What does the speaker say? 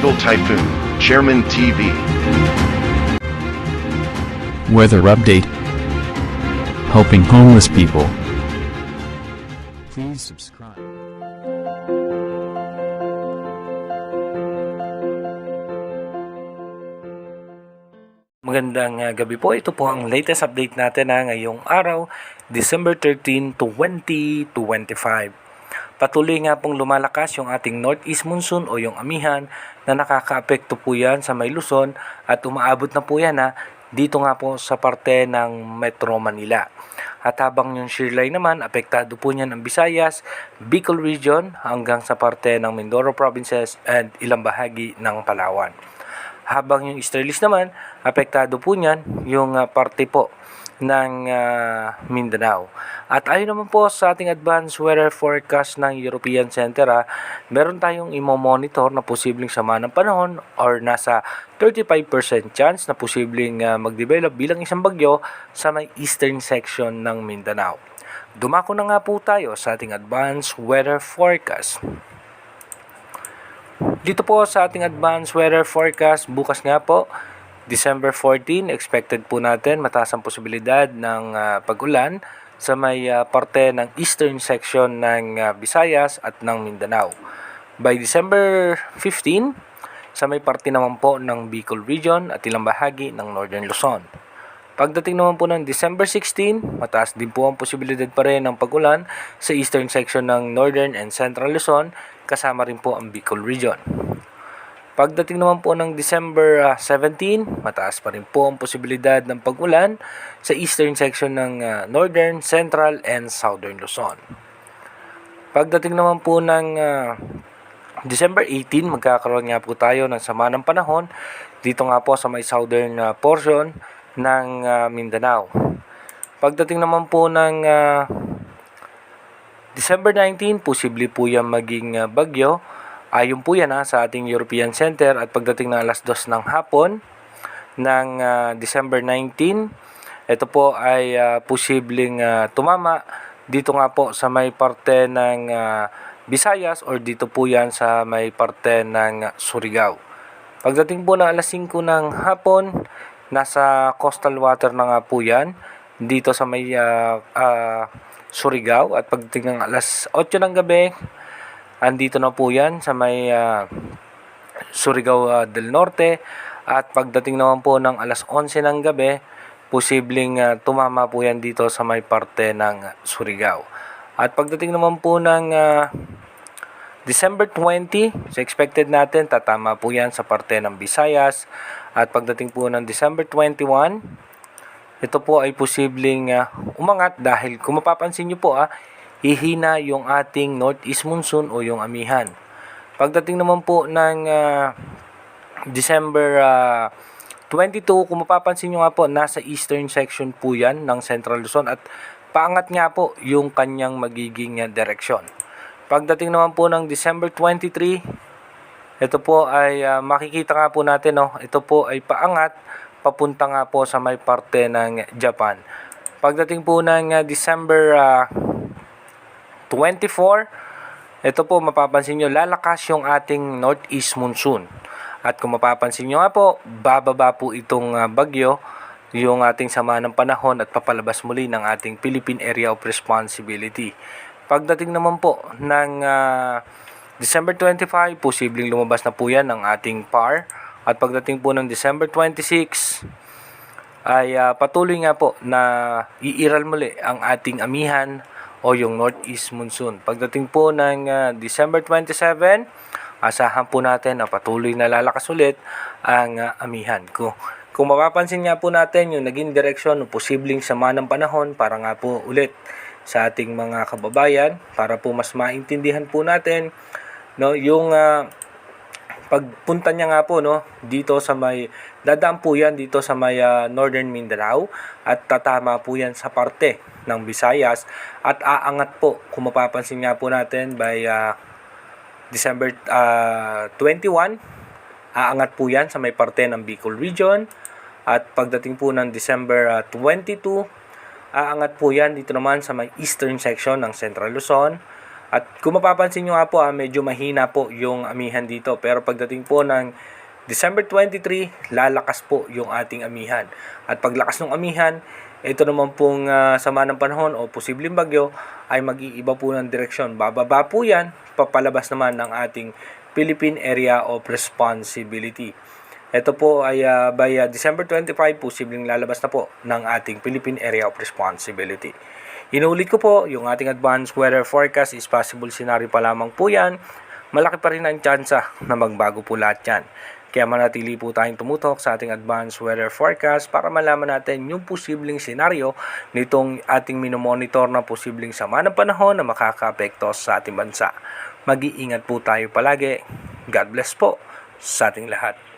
Tropical Typhoon, Chairman TV. Weather update. Helping homeless people. Please subscribe. Magandang gabi po. Ito po ang latest update natin ngayong araw, December 13, 2025. Patuloy nga pong lumalakas yung ating northeast monsoon o yung amihan na nakakaapekto po yan sa may Luzon at umaabot na po yan dito nga po sa parte ng Metro Manila. At habang yung shear line naman, apektado po niyan ang Visayas, Bicol Region hanggang sa parte ng Mindoro Provinces and ilang bahagi ng Palawan. Habang yung easterlies naman, apektado po niyan yung parte po ng Mindanao. At ayon naman po sa ating advanced weather forecast ng European Center, meron tayong imo-monitor na posibleng sama ng panahon or nasa 35% chance na posibleng mag-develop bilang isang bagyo sa may eastern section ng Mindanao. Dumako na nga po tayo sa ating advanced weather forecast. Dito po sa ating advanced weather forecast, bukas nga po, December 14, expected po natin mataas ang posibilidad ng pag-ulan sa may parte ng eastern section ng Visayas at ng Mindanao. By December 15, sa may parte naman po ng Bicol Region at ilang bahagi ng Northern Luzon. Pagdating naman po ng December 16, mataas din po ang posibilidad pa rin ng pag-ulan sa eastern section ng Northern and Central Luzon, kasama rin po ang Bicol Region. Pagdating naman po ng December 17, mataas pa rin po ang posibilidad ng pag-ulan sa eastern section ng Northern, Central, and Southern Luzon. Pagdating naman po ng December 18, magkakaroon nga po tayo ng sama ng panahon dito nga po sa may southern portion ng Mindanao. Pagdating naman po ng December 19, posible po yan maging bagyo. Ayon po yan sa ating European Center at pagdating ng alas 2 ng hapon ng December 19, ito po ay posibleng tumama dito nga po sa may parte ng Visayas or dito po yan sa may parte ng Surigao. Pagdating po ng alas 5 ng hapon, nasa coastal water na nga po yan dito sa may Surigao at pagdating ng alas 8 ng gabi, andito na po yan sa may Surigao del Norte at pagdating naman po ng alas 11 ng gabi, posibleng tumama po yan dito sa may parte ng Surigao. At pagdating naman po ng December 20, so expected natin tatama po yan sa parte ng Visayas at pagdating po ng December 21, ito po ay posibleng umangat dahil kung mapapansin nyo po hihina yung ating northeast monsoon o yung amihan. Pagdating naman po ng December 22, kung mapapansin nyo nga po, nasa eastern section po yan ng Central Luzon at paangat nga po yung kanyang magiging direksyon. Pagdating naman po ng December 23, ito po ay makikita nga po natin, ito po ay paangat papunta nga po sa may parte ng Japan. Pagdating po ng December 24, ito po mapapansin nyo, lalakas yung ating northeast monsoon. At kung mapapansin nyo nga po, bababa po itong bagyo, yung ating sama ng panahon at papalabas muli ng ating Philippine Area of Responsibility. Pagdating naman po ng December 25, posibleng lumabas na po yan ng ating PAR. At pagdating po ng December 26, ay patuloy nga po na iiral muli ang ating amihan o yung northeast monsoon. Pagdating po ng December 27, asahan po natin na patuloy na lalakas ulit ang amihan. Kung mapapansin nga po natin yung naging direksyon ng posibleng sama ng panahon para nga po ulit sa ating mga kababayan para po mas maintindihan po natin yung pagpunta niya nga po dito sa may dadaan po yan dito sa may Northern Mindanao at tatama po yan sa parte ng Visayas at aangat po kung mapapansin nga po natin by December 21, aangat po yan sa may parte ng Bicol Region at pagdating po ng December 22, aangat po yan dito naman sa may eastern section ng Central Luzon At kung mapapansin nyo nga po, medyo mahina po yung amihan dito. Pero pagdating po ng December 23, lalakas po yung ating amihan. At paglakas ng amihan, ito naman pong sama ng panahon o posibleng bagyo ay mag-iiba po ng direksyon. Bababa po yan, papalabas naman ng ating Philippine Area of Responsibility. Ito po ay by December 25, posibleng lalabas na po ng ating Philippine Area of Responsibility. Inuulit ko po, yung ating advanced weather forecast is possible scenario pa lamang po yan. Malaki pa rin ang tsansa na magbago po lahat yan. Kaya manatili po tayong tumutok sa ating advanced weather forecast para malaman natin yung posibleng senaryo nitong ating minomonitor na posibleng sama ng panahon na makaka-apekto sa ating bansa. Mag-iingat po tayo palagi. God bless po sa ating lahat.